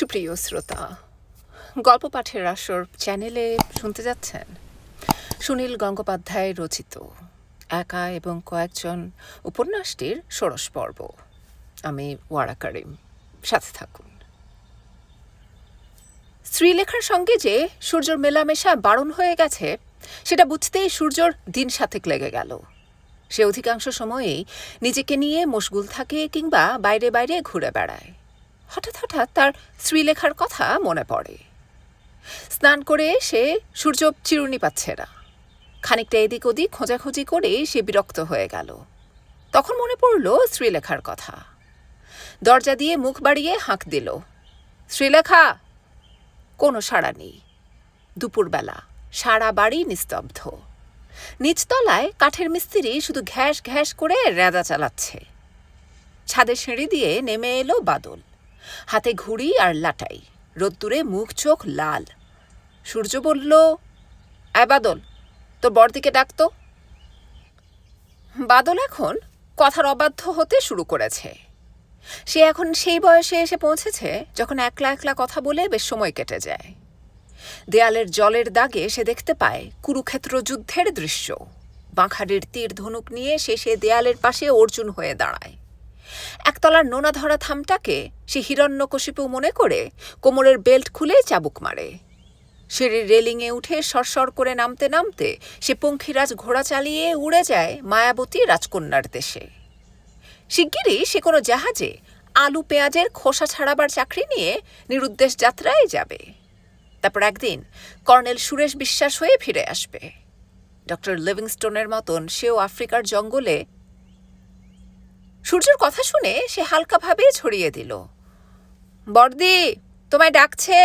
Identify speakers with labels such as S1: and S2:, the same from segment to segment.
S1: সুপ্রিয় শ্রোতা, গল্প পাঠের আসর চ্যানেলে শুনতে যাচ্ছেন সুনীল গঙ্গোপাধ্যায় রচিত একা এবং কয়েকজন উপন্যাসটির ষোড়শ পর্ব। আমি ওয়ারা করিম, সাথে থাকুন। শ্রীলেখার সঙ্গে যে সূর্যর মেলামেশা বারণ হয়ে গেছে সেটা বুঝতেই সূর্যর দিন সাতেক লেগে গেল। সে অধিকাংশ সময়েই নিজেকে নিয়ে মশগুল থাকে কিংবা বাইরে বাইরে ঘুরে বেড়ায়। হঠাৎ হঠাৎ তার শ্রীলেখার কথা মনে পড়ে। স্নান করে সে সূর্য চিরুনি পাচ্ছে না। খানিকটা এদিক ওদিক খোঁজাখুঁজি করে সে বিরক্ত হয়ে গেল। তখন মনে পড়ল শ্রীলেখার কথা। দরজা দিয়ে মুখ বাড়িয়ে হাঁক দিল, শ্রীলেখা। কোনো সাড়া নেই। দুপুরবেলা, সারা বাড়ি নিস্তব্ধ। নিচতলায় কাঠের মিস্ত্রি শুধু ঘ্যাস ঘ্যাস করে রেঁদা চালাচ্ছে। ছাদের সিঁড়ি দিয়ে নেমে এলো বাদল, হাতে ঘুড়ি আর লাটাই, রোদ্দুরে মুখ চোখ লাল। সূর্য বলল, আয় বাদল, তোর বড়দিকে ডাকতো। বাদল এখন কথার অবাধ্য হতে শুরু করেছে। সে এখন সেই বয়সে এসে পৌঁছেছে যখন একলা একলা কথা বলে বেশ সময় কেটে যায়। দেয়ালের জলের দাগে সে দেখতে পায় কুরুক্ষেত্র যুদ্ধের দৃশ্য। বাঁখারির তীর ধনুক নিয়ে সে দেয়ালের পাশে অর্জুন হয়ে দাঁড়ায়। একতলার নোনা ধরা থামটাকে সে হিরণ্যকশিপু মনে করে কোমরের বেল্ট খুলে চাবুক মারে। সিঁড়ির রেলিংয়ে উঠে সরসর করে নামতে নামতে সে পঙ্খিরাজ ঘোড়া চালিয়ে উড়ে যায় মায়াবতী রাজকন্যার দেশে। শিগগিরই সে কোনো জাহাজে আলু পেঁয়াজের খোসা ছাড়াবার চাকরি নিয়ে নিরুদ্দেশ যাত্রায় যাবে। তারপর একদিন কর্নেল সুরেশ বিশ্বাস হয়ে ফিরে আসবে। ডক্টর লিভিংস্টোনের মতন সেও আফ্রিকার জঙ্গলে। সূর্যের কথা শুনে সে হালকাভাবে ছড়িয়ে দিল, বড়দি, তোমায় ডাকছে।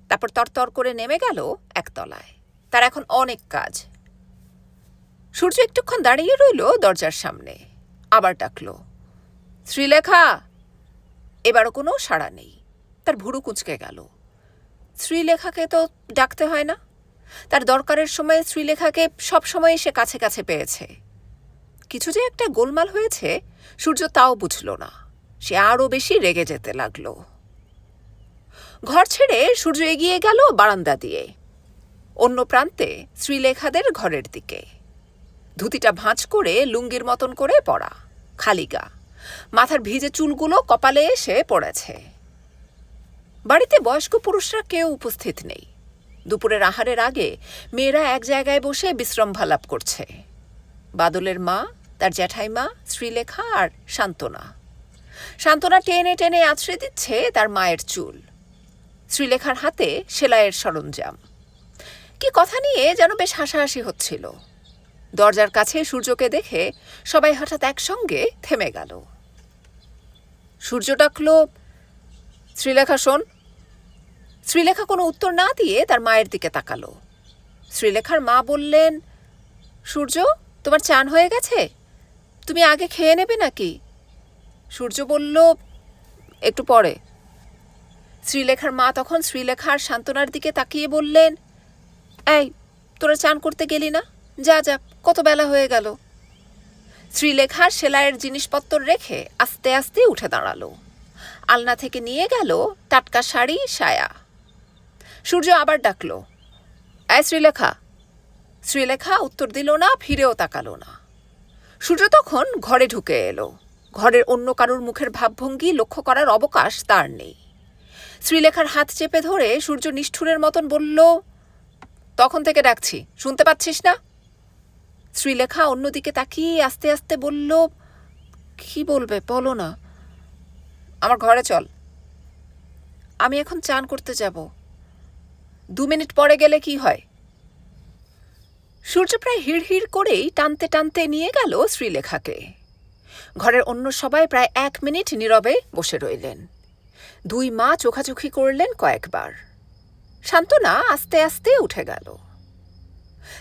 S1: তারপর তরতর করে নেমে গেল একতলায়। তার এখন অনেক কাজ। সূর্য একটুক্ষণ দাঁড়িয়ে রইল দরজার সামনে, আবার ডাকল, শ্রীলেখা। এবারও কোনো সাড়া নেই। তার ভুরু কুঁচকে গেল। শ্রীলেখাকে তো ডাকতে হয় না। তার দরকারের সময় শ্রীলেখাকে সবসময় সে কাছে কাছে পেয়েছে। কিছু যে একটা গোলমাল হয়েছে সূর্য তাও বুঝল না। সে আরও বেশি রেগে যেতে লাগল। ঘর ছেড়ে সূর্য এগিয়ে গেল বারান্দা দিয়ে, অন্য প্রান্তে শ্রীলেখাদের ঘরের দিকে। ধুতিটা ভাঁজ করে লুঙ্গির মতন করে পরা, খালি গা, মাথার ভিজে চুলগুলো কপালে এসে পড়েছে। বাড়িতে বয়স্ক পুরুষরা কেউ উপস্থিত নেই। দুপুরের আহারের আগে মেয়েরা এক জায়গায় বসে বিশ্রামভালাপ করছে। বাদলের মা, তার জ্যাঠাইমা, শ্রীলেখা আর শান্তনা। শান্তনা টেনে টেনে আছড়ে দিচ্ছে তার মায়ের চুল। শ্রীলেখার হাতে সেলাইয়ের সরঞ্জাম। কি কথা নিয়ে যেন বেশ হাসাহাসি হচ্ছিল। দরজার কাছে সূর্যকে দেখে সবাই হঠাৎ একসঙ্গে থেমে গেল। সূর্য ডাকল, শ্রীলেখা শোন। শ্রীলেখা কোনো উত্তর না দিয়ে তার মায়ের দিকে তাকালো। শ্রীলেখার মা বললেন, সূর্য, তোমার চান হয়ে গেছে? তুমি আগে খেয়ে নেবে নাকি? সূর্য বলল, একটু পরে। শ্রীলেখার মা তখন শ্রীলেখার শান্তনার দিকে তাকিয়ে বললেন, এই, তোরা চান করতে গেলি না? যা যা, কত বেলা হয়ে গেল। শ্রীলেখার সেলাইয়ের জিনিসপত্র রেখে আস্তে আস্তে উঠে দাঁড়ালো। আলনা থেকে নিয়ে গেল টাটকা শাড়ি, সায়া। সূর্য আবার ডাকল, এই শ্রীলেখা। শ্রীলেখা উত্তর দিল না, ফিরেও তাকালো না। সূর্য তখন ঘরে ঢুকে এলো। ঘরের অন্য কারুর মুখের ভাবভঙ্গি লক্ষ্য করার অবকাশ তার নেই। শ্রীলেখার হাত চেপে ধরে সূর্য নিষ্ঠুরের মতন বলল, তখন থেকে ডাকছি, শুনতে পাচ্ছিস না? শ্রীলেখা অন্যদিকে তাকিয়ে আস্তে আস্তে বলল, কি বলবে বলো না। আমার ঘরে চল। আমি এখন চান করতে যাব। 2 মিনিট পরে গেলে কি হয়? সূর্য প্রায় হিড় করেই টানতে টানতে নিয়ে গেল শ্রীলেখাকে। ঘরের অন্য সবাই প্রায় 1 মিনিট নীরবে বসে রইলেন। 2 মা চোখাচোখি করলেন কয়েকবার। শান্তনা আস্তে আস্তে উঠে গেল।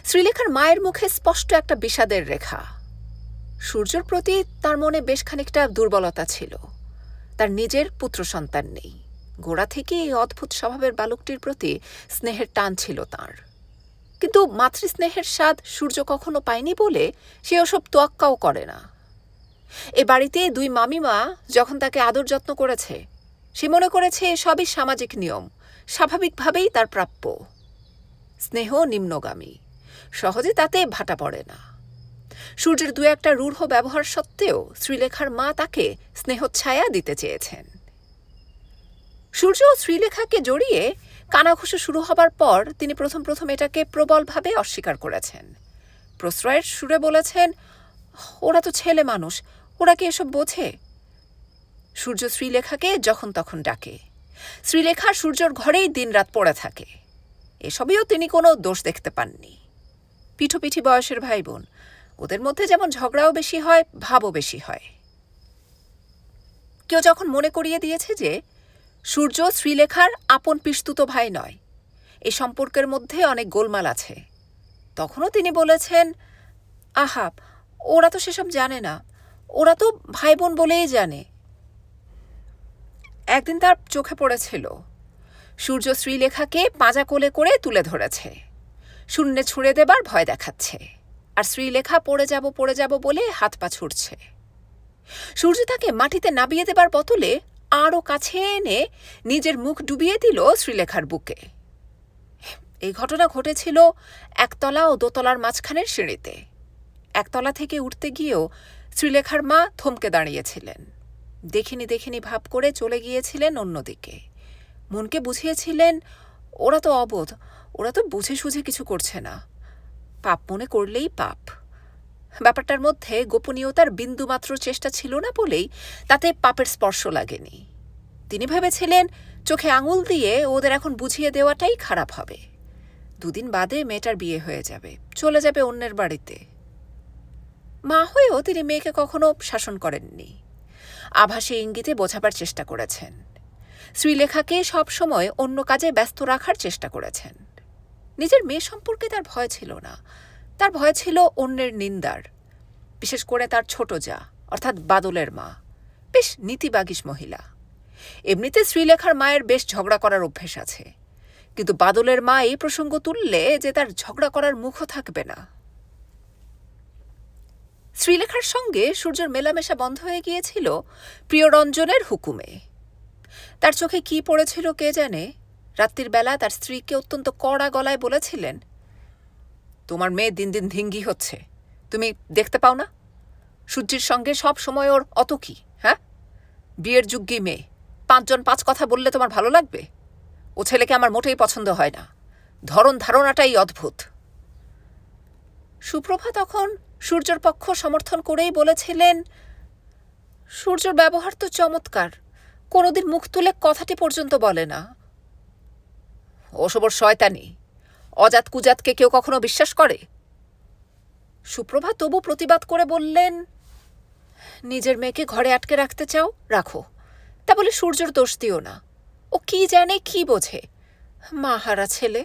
S1: শ্রীলেখার মায়ের মুখে স্পষ্ট একটা বিষাদের রেখা। সূর্যর প্রতি তার মনে বেশ খানিকটা দুর্বলতা ছিল। তার নিজের পুত্র সন্তান নেই। গোড়া থেকে এই অদ্ভুত স্বভাবের বালকটির প্রতি স্নেহের টান ছিল তাঁর। কিন্তু মাতৃস্নেহের স্বাদ সূর্য কখনো পায়নি বলে সে ওসব তোয়াক্কাও করে না। এ বাড়িতে 2 মামিমা যখন তাকে আদর যত্ন করেছে, সে মনে করেছে সবই সামাজিক নিয়ম, স্বাভাবিকভাবেই তার প্রাপ্য। স্নেহ নিম্নগামী, সহজে তাতে ভাটা পড়ে না। সূর্যের দু একটা রূঢ় ব্যবহার সত্ত্বেও শ্রীলেখার মা তাকে স্নেহচ্ছায়া দিতে চেয়েছেন। সূর্য শ্রীলেখাকে জড়িয়ে কানাঘুষো শুরু হবার পর তিনি প্রথম এটাকে প্রবলভাবে অস্বীকার করেছেন। প্রশ্রয়ের সুরে বলেছেন, ওরা তো ছেলে মানুষ, ওরা কি এসব বোঝে? সূর্য শ্রীলেখাকে যখন তখন ডাকে। শ্রীলেখা সূর্যর ঘরেই দিনরাত পড়ে থাকে। এসবেও তিনি কোনো দোষ দেখতে পাননি। পিঠোপিঠি বয়সের ভাই বোন, ওদের মধ্যে যেমন ঝগড়াও বেশি হয়, ভাবও বেশি হয়। কেউ যখন মনে করিয়ে দিয়েছে যে সূর্য শ্রীলেখার আপন পিস্তুত ভাই নয়, এই সম্পর্কের মধ্যে অনেক গোলমাল আছে, তখনও তিনি বলেছেন, আহা, ওরা তো সেসব জানে না, ওরা তো ভাই বোন বলেই জানে। একদিন তার চোখে পড়েছিল সূর্য শ্রীলেখাকে পাঁজা কোলে করে তুলে ধরেছে, শূন্যে ছুঁড়ে দেবার ভয় দেখাচ্ছে, আর শ্রীলেখা পড়ে যাব বলে হাত পা ছুটছে। সূর্য তাকে মাটিতে নাবিয়ে দেবার বদলে আরও কাছে এনে নিজের মুখ ডুবিয়ে দিল শ্রীলেখার বুকে। এই ঘটনা ঘটেছিল একতলা ও দোতলার মাঝখানের সিঁড়িতে। একতলা থেকে উঠতে গিয়েও শ্রীলেখার মা থমকে দাঁড়িয়েছিলেন। দেখিনি ভাব করে চলে গিয়েছিলেন অন্যদিকে। মনকে বুঝিয়েছিলেন, ওরা তো অবোধ, ওরা তো বুঝে সুঝে কিছু করছে না, পাপ মনে করলেই পাপ। ব্যাপারটার মধ্যে গোপনীয়তার বিন্দুমাত্র চেষ্টা ছিল না বলেই তাতে পাপের স্পর্শ লাগেনি। তিনি ভেবেছিলেন চোখে আঙুল দিয়ে ওদের এখন বুঝিয়ে দেওয়াটাই খারাপ হবে। 2 দিন বাদে মেয়েটার বিয়ে হয়ে যাবে, চলে যাবে অন্যের বাড়িতে। মা হয়েও তিনি মেয়েকে কখনো শাসন করেননি, আভাসে ইঙ্গিতে বোঝাবার চেষ্টা করেছেন। শ্রীলেখাকে সবসময় অন্য কাজে ব্যস্ত রাখার চেষ্টা করেছেন। নিজের মেয়ে সম্পর্কে তার ভয় ছিল না, তার ভয় ছিল অন্যের নিন্দার, বিশেষ করে তার ছোট যা অর্থাৎ বাদলের মা, বেশ নীতিবাগীশ মহিলা। এমনিতে শ্রীলেখার মায়ের বেশ ঝগড়া করার অভ্যেস আছে, কিন্তু বাদলের মা এই প্রসঙ্গ তুললে যে তার ঝগড়া করার মুখও থাকবে না। শ্রীলেখার সঙ্গে সূর্যের মেলামেশা বন্ধ হয়ে গিয়েছিল প্রিয়রঞ্জনের হুকুমে। তার চোখে কি পড়েছিল কে জানে, রাত্রির বেলা তার স্ত্রীকে অত্যন্ত কড়া গলায় বলেছিলেন, তোমার মেয়ে দিন দিন ধিঙ্গি হচ্ছে, তুমি দেখতে পাও না? সূর্যের সঙ্গে সব সময় ওর অত কি? হ্যাঁ, বিয়ের যোগ্যী মেয়ে, 5 জন 5 কথা বললে তোমার ভালো লাগবে? ও ছেলেকে আমার মোটেই পছন্দ হয় না, ধারণাটাই অদ্ভুত। সুপ্রভা তখন সূর্যর পক্ষ সমর্থন করেই বলেছিলেন, সূর্যর ব্যবহার তো চমৎকার, কোনোদিন মুখ তুলে কথাটি পর্যন্ত বলে না। ওসব ওর শয়তানি, অজাত কুজাতকে কেউ কখনো বিশ্বাস করে? সুপ্রভা তবু প্রতিবাদ করে বললেন, নিজের মেয়েকে ঘরে আটকে রাখতে চাও, রাখো, তা বলে সূর্যর দোষ দিও না। ও কি জানে, কি বোঝে, মা হারা ছেলে।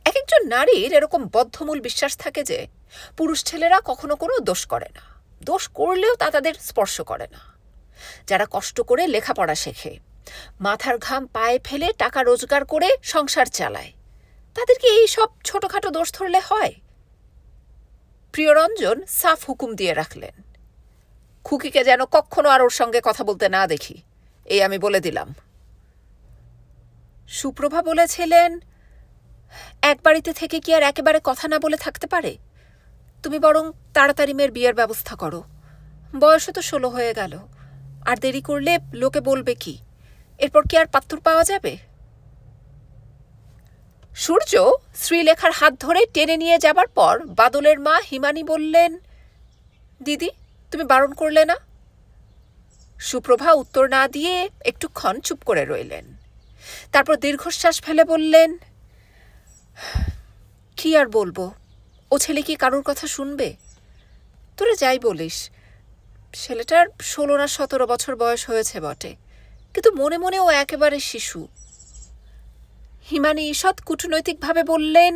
S1: এক একজন নারীর এরকম বদ্ধমূল বিশ্বাস থাকে যে পুরুষ ছেলেরা কখনো কোনো দোষ করে না, দোষ করলেও তা তাদের স্পর্শ করে না। যারা কষ্ট করে লেখাপড়া শেখে, মাথার ঘাম পায়ে ফেলে টাকা রোজগার করে সংসার চালায়, তাদেরকে এই সব ছোটখাটো দোষ ধরলে হয়? প্রিয়রঞ্জন সাফ হুকুম দিয়ে রাখলেন, খুকিকে যেন কখনো আর ওর সঙ্গে কথা বলতে না দেখি, এই আমি বলে দিলাম। সুপ্রভা বলেছিলেন, এক বাড়িতে থেকে কি আর একেবারে কথা না বলে থাকতে পারে? তুমি বরং তাড়াতাড়ি মেয়ের বিয়ের ব্যবস্থা করো, বয়সও তো 16 হয়ে গেল, আর দেরি করলে লোকে বলবে কি? এরপর কি আর পাত্তর পাওয়া যাবে? সূর্য শ্রীলেখার হাত ধরে টেনে নিয়ে যাবার পর বাদলের মা হিমানি বললেন, দিদি, তুমি বারণ করলে না? সুপ্রভা উত্তর না দিয়ে একটুক্ষণ চুপ করে রইলেন। তারপর দীর্ঘশ্বাস ফেলে বললেন, কি আর বলবো, ও ছেলে কি কারোর কথা শুনবে? তোরা যাই বলিস, ছেলেটার 16 না 17 বছর বয়স হয়েছে বটে, কিন্তু মনে মনে ও একেবারে শিশু। হিমানি ঈষৎ কূটনৈতিকভাবে বললেন,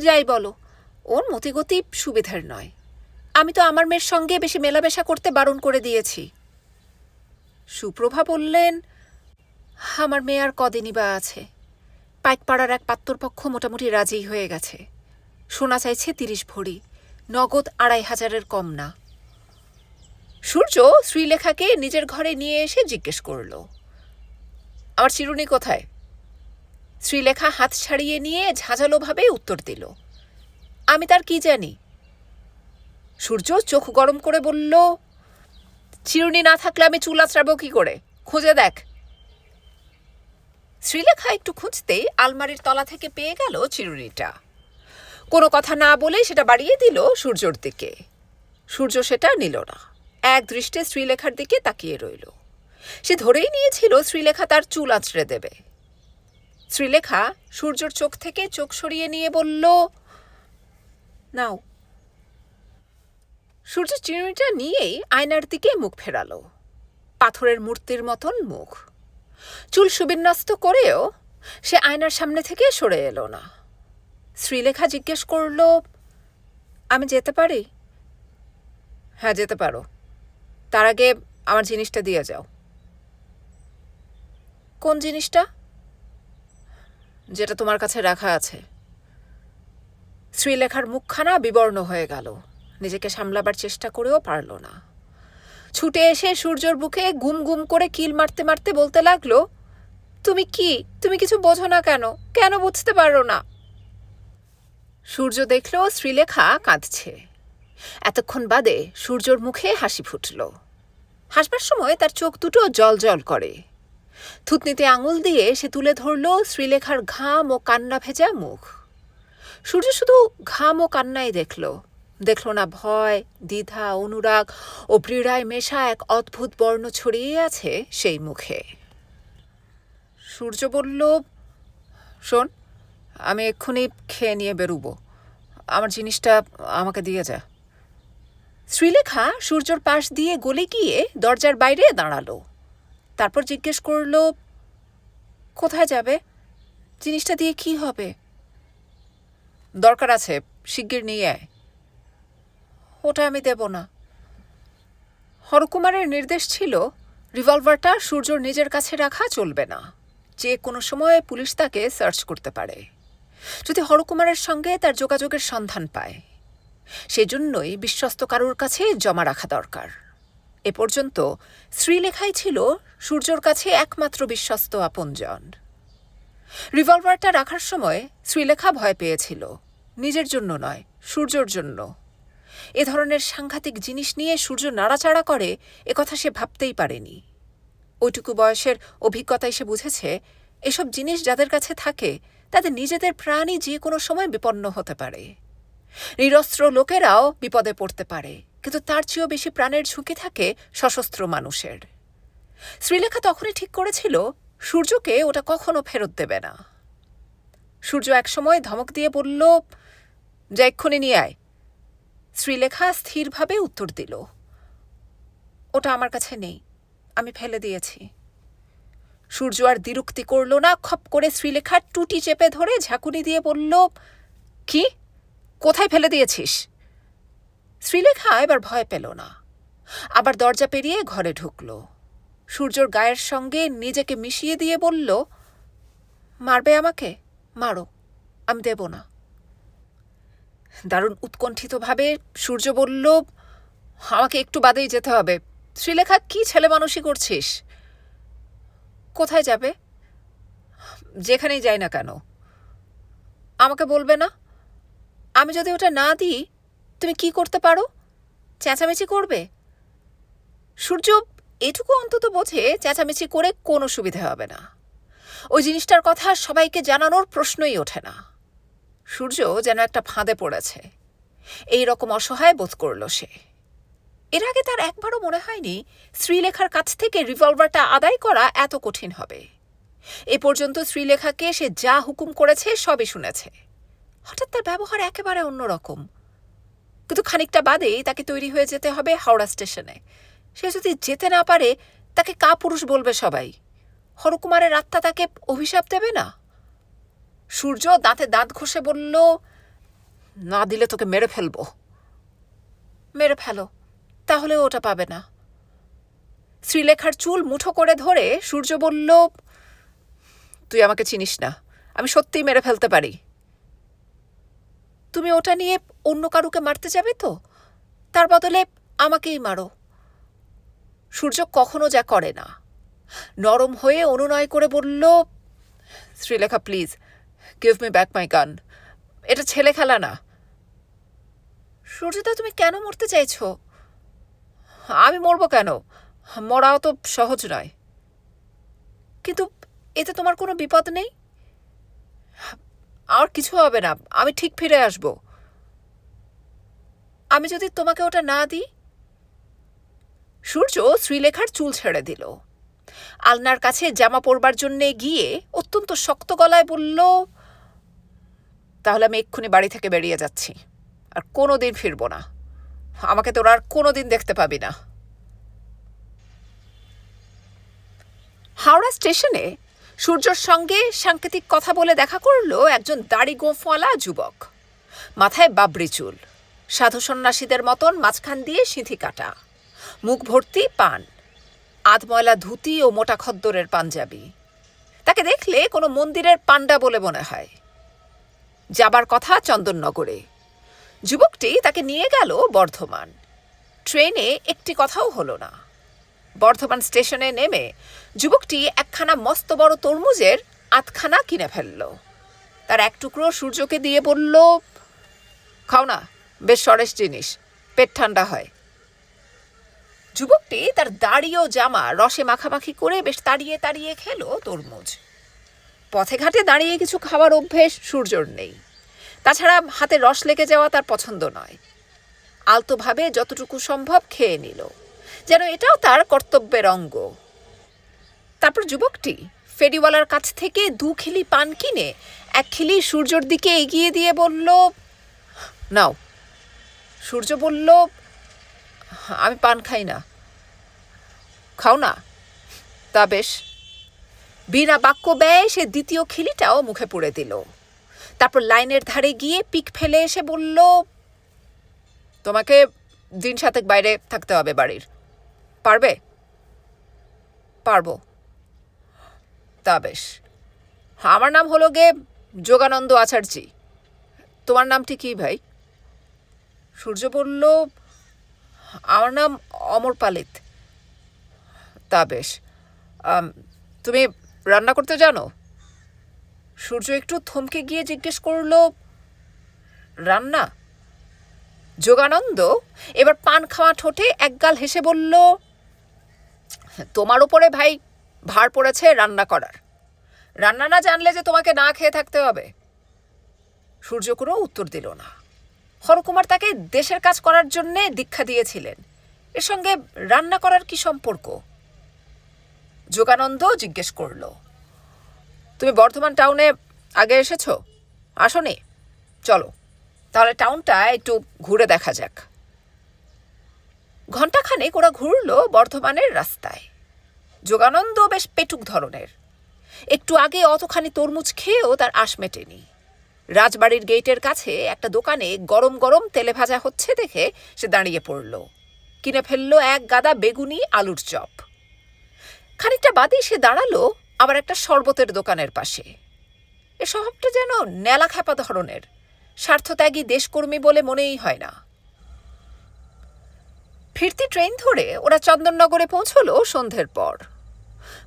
S1: যাই বলো, ওর মতিগতি সুবিধার নয়, আমি তো আমার মেয়ের সঙ্গে বেশি মেলামেশা করতে বারণ করে দিয়েছি। সুপ্রভা বললেন, আমার মেয়ে আর কদিনই বা আছে, পাইকপাড়ার এক পাত্তরপক্ষ মোটামুটি রাজি হয়ে গেছে, শোনা চাইছে 30 ভরি, নগদ 2500-এর কম না। সূর্য শ্রীলেখাকে নিজের ঘরে নিয়ে এসে জিজ্ঞেস করল, আমার চিরুনি কোথায়? শ্রীলেখা হাত ছাড়িয়ে নিয়ে ঝাঁঝালোভাবে উত্তর দিল, আমি তার কি জানি। সূর্য চোখ গরম করে বলল, চিরুনি না থাকলে আমি চুল আঁচড়াবো কি করে? খুঁজে দেখ। শ্রীলেখা একটু খুঁজতেই আলমারির তলা থেকে পেয়ে গেল চিরুনিটা। কোনো কথা না বলে সেটা বাড়িয়ে দিল সূর্যর দিকে। সূর্য সেটা নিল না, এক দৃষ্টে শ্রীলেখার দিকে তাকিয়ে রইল। সে ধরেই নিয়েছিল শ্রীলেখা তার চুল আঁচড়ে দেবে। শ্রীলেখা সূর্যর চোখ থেকে চোখ সরিয়ে নিয়ে বলল, নাও। সূর্য চিরুনিটা নিয়েই আয়নার দিকে মুখ ফেরালো। পাথরের মূর্তির মতন মুখ। চুল সুবিন্যস্ত করেও সে আয়নার সামনে থেকে সরে এলো না। শ্রীলেখা জিজ্ঞেস করল, আমি যেতে পারি? হ্যাঁ, যেতে পারো। তার আগে আমার জিনিসটা দিয়ে যাও। কোন জিনিসটা? যেটা তোমার কাছে রাখা আছে। শ্রীলেখার মুখখানা বিবর্ণ হয়ে গেল। নিজেকে সামলাবার চেষ্টা করেও পারল না। ছুটে এসে সূর্যর বুকে গুম গুম করে কিল মারতে মারতে বলতে লাগলো, তুমি কি? তুমি কিছু বোঝো না কেন? কেন বুঝতে পারো না? সূর্য দেখল শ্রীলেখা কাঁদছে। এতক্ষণ বাদে সূর্যর মুখে হাসি ফুটল। হাসবার সময় তার চোখ দুটো জল জল করে। থুতনিতে আঙুল দিয়ে সে তুলে ধরল শ্রীলেখার ঘাম ও কান্না ভেজা মুখ। সূর্য শুধু ঘাম ও কান্নাই দেখল না ভয়, দ্বিধা, অনুরাগ ও পীড়ায় মেশা এক অদ্ভুত বর্ণ ছড়িয়ে আছে সেই মুখে। সূর্য বলল, শোন, আমি এক্ষুনি খেয়ে নিয়ে বেরুবো। আমার জিনিসটা আমাকে দিয়ে যা। শ্রীলেখা সূর্যর পাশ দিয়ে গলে গিয়ে দরজার বাইরে দাঁড়ালো। তারপর জিজ্ঞেস করল, কোথায় যাবে? জিনিসটা দিয়ে কি হবে? দরকার আছে, শিগগির নিয়ে আয়। ওটা আমি দেব না। হরকুমারের নির্দেশ ছিল রিভলভারটা সূর্যর নিজের কাছে রাখা চলবে না। যে কোনো সময় পুলিশ তাকে সার্চ করতে পারে যদি হরকুমারের সঙ্গে তার যোগাযোগের সন্ধান পায়। সেজন্যই বিশ্বস্ত কারুর কাছে জমা রাখা দরকার। এ পর্যন্ত শ্রীলেখাই ছিল সূর্যর কাছে একমাত্র বিশ্বস্ত আপনজন। রিভলভারটা রাখার সময় শ্রীলেখা ভয় পেয়েছিল, নিজের জন্য নয়, সূর্যর জন্য। এ ধরনের সাংঘাতিক জিনিস নিয়ে সূর্য নাড়াচাড়া করে একথা সে ভাবতেই পারেনি। ওইটুকু বয়সের অভিজ্ঞতায় সে বুঝেছে এসব জিনিস যাদের কাছে থাকে তাদের নিজেদের প্রাণই যে কোনো সময় বিপন্ন হতে পারে। নিরস্ত্র লোকেরাও বিপদে পড়তে পারে, কিন্তু তার চেয়েও বেশি প্রাণের ঝুঁকি থাকে সশস্ত্র মানুষের। শ্রীলেখা তখনই ঠিক করেছিল সূর্যকে ওটা কখনো ফেরত দেবে না। সূর্য একসময় ধমক দিয়ে বলল, যা এক্ষুনি নিয়ে আয়। শ্রীলেখা স্থিরভাবে উত্তর দিল, ওটা আমার কাছে নেই, আমি ফেলে দিয়েছি। সূর্য আর দ্বিরুক্তি করল না, খপ করে শ্রীলেখার টুটি চেপে ধরে ঝাঁকুনি দিয়ে বলল, কি? কোথায় ফেলে দিয়েছিস? শ্রীলেখা এবার ভয় পেল না, আবার দরজা পেরিয়ে ঘরে ঢুকল। সূর্যর গায়ের সঙ্গে নিজেকে মিশিয়ে দিয়ে বলল, মারবে আমাকে? মারো, আমি দেব না। দারুণ উৎকণ্ঠিতভাবে সূর্য বলল, আমাকে একটু বাদেই যেতে হবে। শ্রীলেখা, কি ছেলে মানুষই করছিস? কোথায় যাবে? যেখানেই যাই না কেন। আমাকে বলবে না? আমি যদি ওটা না দিই তুমি কি করতে পারো? চেঁচামেচি করবে? সূর্য এটুকু অন্তত বোঝে চেঁচামেচি করে কোনো সুবিধা হবে না। ওই জিনিসটার কথা সবাইকে জানানোর প্রশ্নই ওঠে না। সূর্য যেন একটা ফাঁদে পড়েছে, এই রকম অসহায় বোধ করল সে। এর আগে তার একবারও মনে হয়নি শ্রীলেখার কাছ থেকে রিভলভারটা আদায় করা এত কঠিন হবে। এ পর্যন্ত শ্রীলেখাকে সে যা হুকুম করেছে সবই শুনেছে। হঠাৎ তার ব্যবহার একেবারে অন্যরকম। কিন্তু খানিকটা বাদেই তাকে তৈরি হয়ে যেতে হবে হাওড়া স্টেশনে। সে যদি যেতে না পারে তাকে কাপুরুষ বলবে সবাই। হরকুমারের আত্মা তাকে অভিশাপ দেবে না? সূর্য দাঁতে দাঁত ঘষে বলল, না দিলে তোকে মেরে ফেলবো। মেরে ফেলো, তাহলে ওটা পাবে না। শ্রীলেখার চুল মুঠো করে ধরে সূর্য বলল, তুই আমাকে চিনিস না, আমি সত্যিই মেরে ফেলতে পারি। তুমি ওটা নিয়ে অন্য কারুকে মারতে যাবে তো? তার বদলে আমাকেই মারো। সূর্য কখনো যা করে না। নরম হয়ে অনুনয় করে বলল, Srilekha please give me back my gun, এটা ছেলে খেলা না। সূর্যদা, তুমি কেন মরতে চাইছো? আমি মরবো কেন? মরাও তো সহজ নয়। কিন্তু এতে তোমার কোনো বিপদ নেই। আর কিছু হবে না, আমি ঠিক ফিরে আসব। আমি যদি তোমাকে ওটা না দিই? সূর্য শ্রীলেখার চুল ছেড়ে দিল। আলনার কাছে জামা পরবার জন্যে গিয়ে অত্যন্ত শক্ত গলায় বলল, তাহলে আমি এক্ষুনি বাড়ি থেকে বেরিয়ে যাচ্ছি, আর কোনো দিন ফিরব না। আমাকে তোরা আর কোনো দিন দেখতে পাবি না। হাওড়া স্টেশনে সূর্যর সঙ্গে সাংকেতিক কথা বলে দেখা করল একজন দাড়ি গোঁফওয়ালা যুবক। মাথায় বাবরি চুল, সাধু সন্ন্যাসীদের মতন মাঝখান দিয়ে সিঁথি কাটা, মুখ ভর্তি পান, আধময়লা ধুতি ও মোটা খদ্দরের পাঞ্জাবি। তাকে দেখলে কোনো মন্দিরের পাণ্ডা বলে মনে হয়। যাবার কথা চন্দননগরে। যুবকটি তাকে নিয়ে গেল বর্ধমান। ট্রেনে একটি কথাও হলো না। বর্ধমান স্টেশনে নেমে যুবকটি একখানা মস্ত বড় তরমুজের আধখানা কিনে ফেলল। তার এক টুকরো সূর্যকে দিয়ে বলল, খাও না, বেশ সরেস জিনিস, পেট ঠান্ডা হয়। যুবকটি তার দাড়ি ও জামা রসে মাখামাখি করে বেশ তাড়িয়ে তাড়িয়ে খেল তরমুজ। পথে ঘাটে দাঁড়িয়ে কিছু খাওয়ার অভ্যেস সূর্যর নেই। তাছাড়া হাতে রস লেগে যাওয়া তার পছন্দ নয়। আলতোভাবে যতটুকু সম্ভব খেয়ে নিল, যেন এটাও তার কর্তব্যের অঙ্গ। তারপর যুবকটি ফেরিওয়ালার কাছ থেকে 2 খিলি পান কিনে 1 খিলি সূর্যর দিকে এগিয়ে দিয়ে বলল, নাও। সূর্য বলল, আমি পান খাই না। খাও না? তা বেশ। বিনা বাক্য ব্যয়ে সে দ্বিতীয় খিলিটাও মুখে পুরে দিল। তারপর লাইনের ধারে গিয়ে পিক ফেলে এসে বলল, তোমাকে 1 দিন বাইরে থাকতে হবে বাড়ির, পারবে? পারবো। তা বেশ। আমার নাম হলো গে যোগানন্দ আচার্যি। তোমার নামটি কি ভাই? সূর্য বলল, আমার নাম অমর পালিত। তা বেশ। তুমি রান্না করতে জানো? সূর্য একটু থমকে গিয়ে জিজ্ঞেস করল, রান্না? যোগানন্দ এবার পান খাওয়া ঠোঁটে একগাল হেসে বলল, তোমার উপরে ভাই ভার পড়েছে রান্না করার। রান্না না জানলে যে তোমাকে না খেয়ে থাকতে হবে। সূর্য কোনো উত্তর দিল না। হরকুমার তাকে দেশের কাজ করার জন্যে দীক্ষা দিয়েছিলেন, এর সঙ্গে রান্না করার কি সম্পর্ক? যোগানন্দ জিজ্ঞেস করল, তুমি বর্ধমান টাউনে আগে এসেছো? আসোনি? চলো তাহলে টাউনটা একটু ঘুরে দেখা যাক। ঘণ্টাখানেক ওরা ঘুরল বর্ধমানের রাস্তায়। যোগানন্দ বেশ পেটুক ধরনের। একটু আগে অতখানি তরমুজ খেয়েও তার আশ মেটেনি। রাজবাড়ির গেটের কাছে একটা দোকানে গরম গরম তেলে ভাজা হচ্ছে দেখে সে দাঁড়িয়ে পড়ল। কিনে ফেলল 1 গাদা বেগুনি আলুর চপ। খানিকটা বাদে সে দাঁড়ালো আবার একটা শরবতের দোকানের পাশে। এ স্বভাবটা যেন নেলা খ্যাপা ধরনের, স্বার্থত্যাগী দেশকর্মী বলে মনেই হয় না। ফিরতি ট্রেন ধরে ওরা চন্দননগরে পৌঁছলো সন্ধ্যের পর।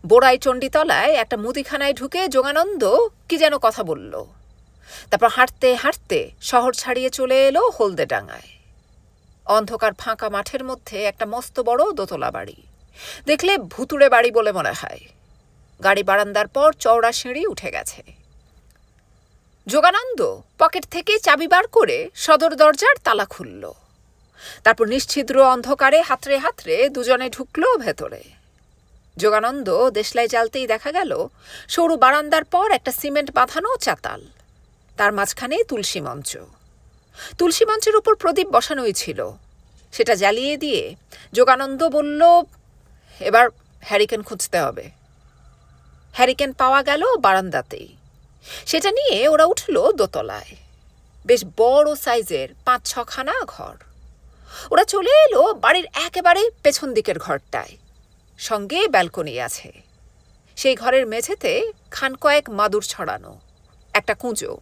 S1: বোড়াই চণ্ডীতলায় একটা মুদিখানায় ঢুকে যোগানন্দ কি যেন কথা বলল। তারপর হাঁটতে হাঁটতে শহর ছাড়িয়ে চলে এলো হলদেডাঙ্গায়। অন্ধকার ফাঁকা মাঠের মধ্যে একটা মস্ত বড় দোতলা বাড়ি। দেখলে ভুতুড়ে বাড়ি বলে মনে হয়। গাড়ি বারান্দার পর চওড়া সিঁড়ি উঠে গেছে। যোগানন্দ পকেট থেকে চাবি বার করে সদর দরজার তালা খুলল। তারপর নিশ্ছিদ্র অন্ধকারে হাতড়ে হাতড়ে দুজনে ঢুকলো ভেতরে। যোগানন্দ দেশলাই জ্বালতেই দেখা গেল সরু বারান্দার পর একটা সিমেন্ট বাঁধানো চাতাল, তার মাঝখানে তুলসী মঞ্চ। তুলসী মঞ্চের উপর প্রদীপ বসানোই ছিল। সেটা জ্বালিয়ে দিয়ে যোগানন্দ বলল, এবার হ্যারিকেন খুঁজতে হবে। হ্যারিকেন পাওয়া গেল বারান্দাতেই। সেটা নিয়ে ওরা উঠল দোতলায়। বেশ বড় সাইজের 5-6 খানা ঘর। ওরা চলে এলো বাড়ির একেবারে পেছন দিকের ঘরটায়। সঙ্গে ব্যালকনি আছে। সেই ঘরের মেঝেতে খান কয়েক মাদুর ছড়ানো, একটা কুঁজো,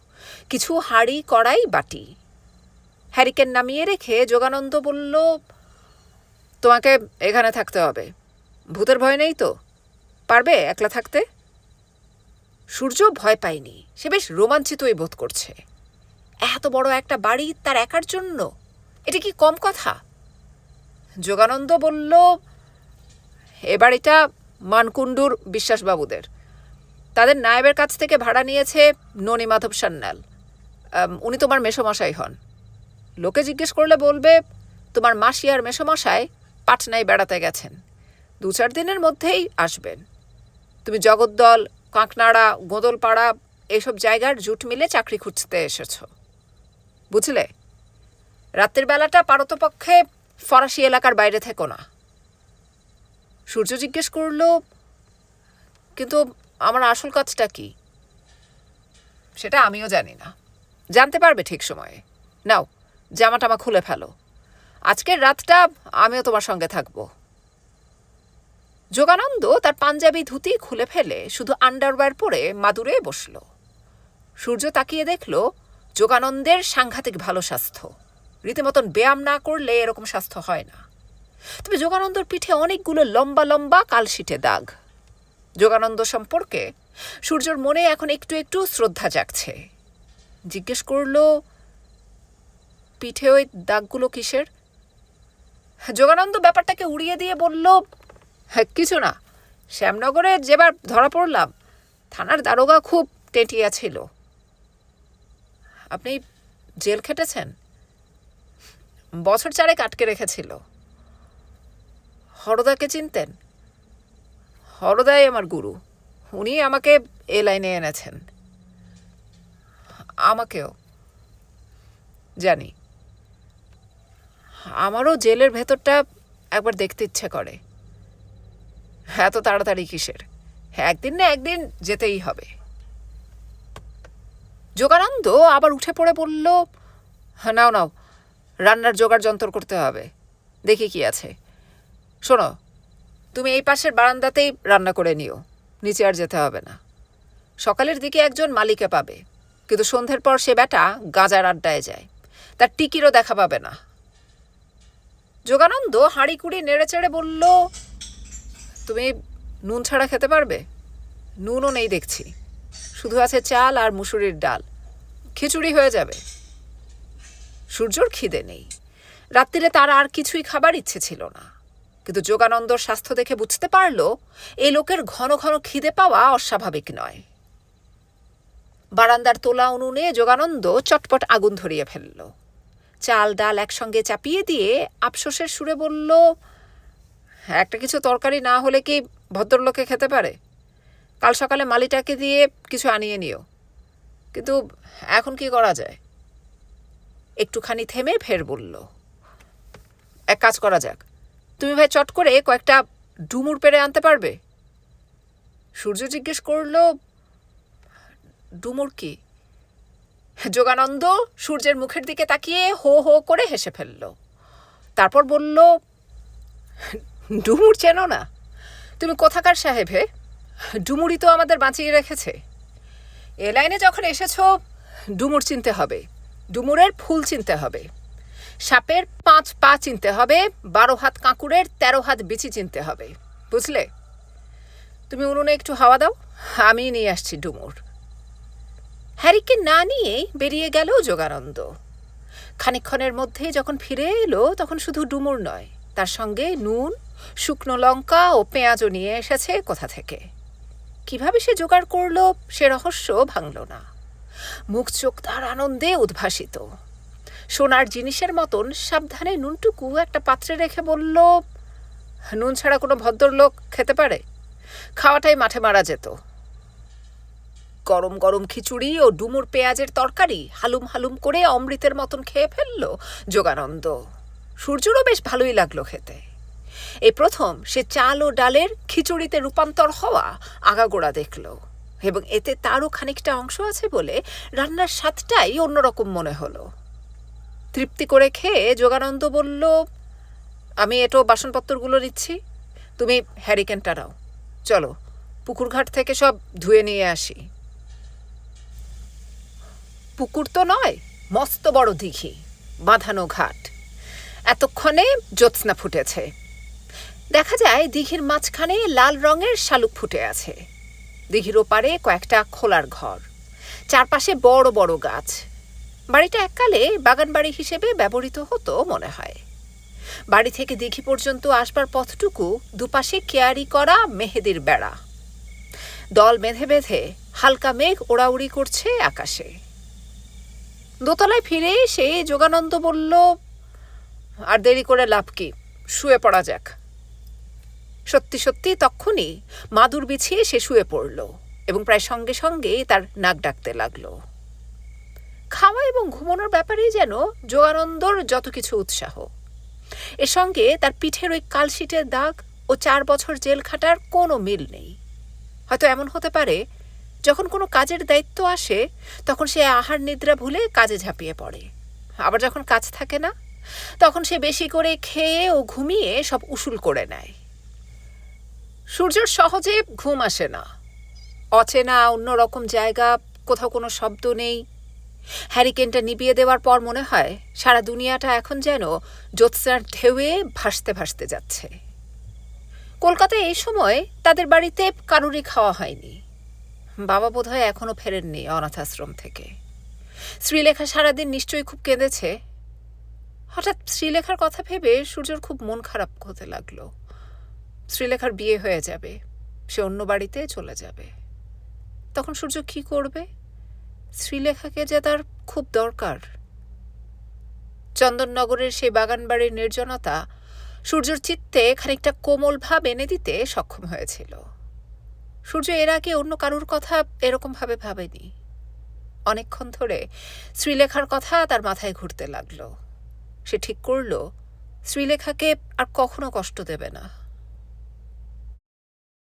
S1: কিছু হাঁড়ি কড়াই বাটি। হ্যারিকেন নামিয়ে রেখে যোগানন্দ বলল, তোমাকে এখানে থাকতে হবে, ভূতের ভয় নেই তো? পারবে একলা থাকতে? সূর্য ভয় পায়নি, সে বেশ রোমাঞ্চিতই বোধ করছে। এত বড় একটা বাড়ি তার একার জন্য, এটা কি কম কথা? যোগানন্দ বলল, এ বাড়িটা মানকুণ্ডুর বিশ্বাসবাবুদের। তাদের নায়েবের কাছ থেকে ভাড়া নিয়েছে ননীমাধব সান্যাল। উনি তোমার মেসোমশাই হন। লোকে জিজ্ঞেস করলে বলবে তোমার মাসি আর মেসোমশাই পাটনায় বেড়াতে গেছেন, 2-4 দিনের মধ্যেই আসবেন। তুমি জগদ্দল, কাঁকনাড়া, গোঁদলপাড়া এইসব জায়গার জুট মিলে চাকরি খুঁজতে এসেছ, বুঝলে? রাত্রির বেলাটা পারতপক্ষে ফরাসি এলাকার বাইরে থেকো না। সূর্য জিজ্ঞেস করল, কিন্তু আমার আসল কাজটা কি? সেটা আমিও জানি না, জানতে পারবে ঠিক সময়ে। নাও, জামা টামা খুলে ফেলো, আজকের রাতটা আমিও তোমার সঙ্গে থাকব। যোগানন্দ তার পাঞ্জাবি ধুতি খুলে ফেলে শুধু আন্ডারওয়্যার পরে মাদুরে বসল। সূর্য তাকিয়ে দেখল যোগানন্দের সাংঘাতিক ভালো স্বাস্থ্য। রীতিমতন ব্যায়াম না করলে এরকম স্বাস্থ্য হয় না। তবে যোগানন্দর পিঠে অনেকগুলো লম্বা লম্বা কালশিটে দাগ। যোগানন্দ সম্পর্কে সূর্যর মনে এখন একটু একটু শ্রদ্ধা জাগছে। জিজ্ঞেস করল, পিঠে ওই দাগগুলো কিসের? যোগানন্দ ব্যাপারটাকে উড়িয়ে দিয়ে বলল, কিছু না, শ্যামনগরে যেবার ধরা পড়লাম থানার দারোগা খুব টেটিয়া ছিল। আপনি জেল খেটেছেন? বছর 4 আটকে রেখেছিল। হরদাকে চিনতেন? হরদাই আমার গুরু, উনি আমাকে এ লাইনে এনেছেন। আমাকেও জানি। আমারও জেলের ভেতরটা একবার দেখতে ইচ্ছে করে। এত তাড়াতাড়ি কিসের? একদিন না একদিন যেতেই হবে। যোগানন্দ আবার উঠে পড়ে বলল, নাও নাও, রান্নার জোগাড় যন্ত্র করতে হবে, দেখি কি আছে। শোনো, তুমি এই পাশের বারান্দাতেই রান্না করে নিও, নিচে আর যেতে হবে না। সকালের দিকে একজন মালিকে পাবে, কিন্তু সন্ধ্যের পর সে বেটা গাঁজার আড্ডায় যায়, তার টিকিরও দেখা পাবে না। যোগানন্দ হাঁড়ি কুড়ি নেড়ে চেড়ে বলল, তুমি নুন ছাড়া খেতে পারবে? নুনও নেই দেখছি, শুধু আছে চাল আর মুসুরির ডাল, খিচুড়ি হয়ে যাবে। সূর্যর খিদে নেই, রাত্রিরে তার আর কিছুই খাবার ইচ্ছে ছিল না। কিন্তু যোগানন্দর স্বাস্থ্য দেখে বুঝতে পারল এই লোকের ঘন ঘন খিদে পাওয়া অস্বাভাবিক নয়। বারান্দার তোলা উনুনে যোগানন্দ চটপট আগুন ধরিয়ে ফেলল। চাল ডাল একসঙ্গে চাপিয়ে দিয়ে আফসোসের সুরে বলল, একটা কিছু তরকারি না হলে কি ভদ্রলোকে খেতে পারে? কাল সকালে মালিটাকে দিয়ে কিছু আনিয়ে নিও। কিন্তু এখন কি করা যায়? একটুখানি থেমে ফের বলল, এক কাজ করা যাক, তুমি ভাই চট করে কয়েকটা ডুমুর পেড়ে আনতে পারবে? সূর্য জিজ্ঞেস করল, ডুমুর কি? যোগানন্দ সূর্যের মুখের দিকে তাকিয়ে হো হো করে হেসে ফেলল। তারপর বলল, ডুমুর চেনো না? তুমি কোথাকার সাহেব হে? ডুমুরই তো আমাদের বাঁচিয়ে রেখেছে। এ লাইনে যখন এসেছ, ডুমুর চিনতে হবে, ডুমুরের ফুল চিনতে হবে, সাপের 5 পা চিনতে হবে, 12 হাত কাঁকুরের 13 হাত বিচি চিনতে হবে, বুঝলে? তুমি উনুনে একটু হাওয়া দাও, আমি নিয়ে আসছি ডুমুর। হ্যারিকে না নিয়ে বেরিয়ে গেল যোগানন্দ। খানিকক্ষণের মধ্যে যখন ফিরে এলো তখন শুধু ডুমুর নয়, তার সঙ্গে নুন, শুকনো লঙ্কা ও পেঁয়াজও নিয়ে এসেছে কোথা থেকে। কিভাবে সে জোগাড় করলো সে রহস্য ভাঙল না। মুখ চোখ তার আনন্দে উদ্ভাসিত। সোনার জিনিসের মতন সাবধানে নুনটুকু একটা পাত্রে রেখে বলল, নুন ছাড়া কোনো ভদ্রলোক খেতে পারে? খাওয়াটাই মাঠে মারা যেত। গরম গরম খিচুড়ি ও ডুমুর পেঁয়াজের তরকারি হালুম হালুম করে অমৃতের মতন খেয়ে ফেলল যোগানন্দ। সূর্যরও বেশ ভালোই লাগলো খেতে। এই প্রথম সে চাল ও ডালের খিচুড়িতে রূপান্তর হওয়া আগাগোড়া দেখল, এবং এতে তারও খানিকটা অংশ আছে বলে রান্নার স্বাদটাই অন্যরকম মনে হলো। তৃপ্তি করে খেয়ে যোগানন্দ বলল, আমি এটো বাসনপত্রগুলো নিচ্ছি, তুমি হ্যারিকেনটা নাও, চলো পুকুরঘাট থেকে সব ধুয়ে নিয়ে আসি। পুকুর তো নয়, মস্ত বড় দিঘি, বাঁধানো ঘাট। এতক্ষণে জ্যোৎস্না ফুটেছে। দেখা যায় দিঘির মাঝখানে লাল রঙের শালুক ফুটে আছে। দিঘির ওপারে কয়েকটা খোলার ঘর, চারপাশে বড় বড় গাছ। বাড়িটা এককালে বাগান বাড়ি হিসেবে ব্যবহৃত হতো মনে হয়। বাড়ি থেকে দিঘি পর্যন্ত আসবার পথটুকু দুপাশে কেয়ারি করা মেহেদির বেড়া। দল বেঁধে বেঁধে হালকা মেঘ ওড়াউড়ি করছে আকাশে। দোতলায় ফিরে সে যোগানন্দ বলল, আর দেরি করে লাভ কি, শুয়ে পড়া যাক। সত্যি সত্যি তক্ষুনি মাদুর বিছিয়ে সে শুয়ে পড়ল এবং প্রায় সঙ্গে সঙ্গে তার নাক ডাকতে লাগল। খাওয়া এবং ঘুমানোর ব্যাপারেই যেন যোগানন্দর যত কিছু উৎসাহ। এর সঙ্গে তার পিঠের ওই কালশিটের দাগ ও 4 বছর জেল খাটার কোনো মিল নেই। হয়তো এমন হতে পারে, যখন কোনো কাজের দায়িত্ব আসে তখন সে আহার নিদ্রা ভুলে কাজে ঝাঁপিয়ে পড়ে। আবার যখন কাজ থাকে না, তখন সে বেশি করে খেয়ে ও ঘুমিয়ে সব উসুল করে নেয়। সূর্যের সহজে ঘুম আসে না। অচেনা অন্যরকম জায়গা, কোথাও কোনো শব্দ নেই। হ্যারিকেনটা নিভিয়ে দেওয়ার পর মনে হয় সারা দুনিয়াটা এখন যেন জ্যোৎস্নার ঢেউয়ে ভাসতে ভাসতে যাচ্ছে। কলকাতায় এই সময় তাদের বাড়িতে কারুরই খাওয়া হয়নি। বাবা বোধহয় এখনো ফেরেননি অনাথ আশ্রম থেকে। শ্রীলেখা সারাদিন নিশ্চয়ই খুব কেঁদেছে। হঠাৎ শ্রীলেখার কথা ভেবে সূর্যর খুব মন খারাপ হতে লাগলো। শ্রীলেখার বিয়ে হয়ে যাবে, সে অন্য বাড়িতে চলে যাবে। তখন সূর্য কি করবে? শ্রীলেখাকে যে তার খুব দরকার। চন্দননগরের সেই বাগান বাড়ির নির্জনতা সূর্যর চিত্তে খানিকটা কোমল ভাব এনে দিতে সক্ষম হয়েছিল। সূর্য এর আগে অন্য কারুর কথা এরকমভাবে ভাবেনি। অনেকক্ষণ ধরে শ্রীলেখার কথা তার মাথায় ঘুরতে লাগলো। সে ঠিক করল শ্রীলেখাকে আর কখনো কষ্ট দেবে না।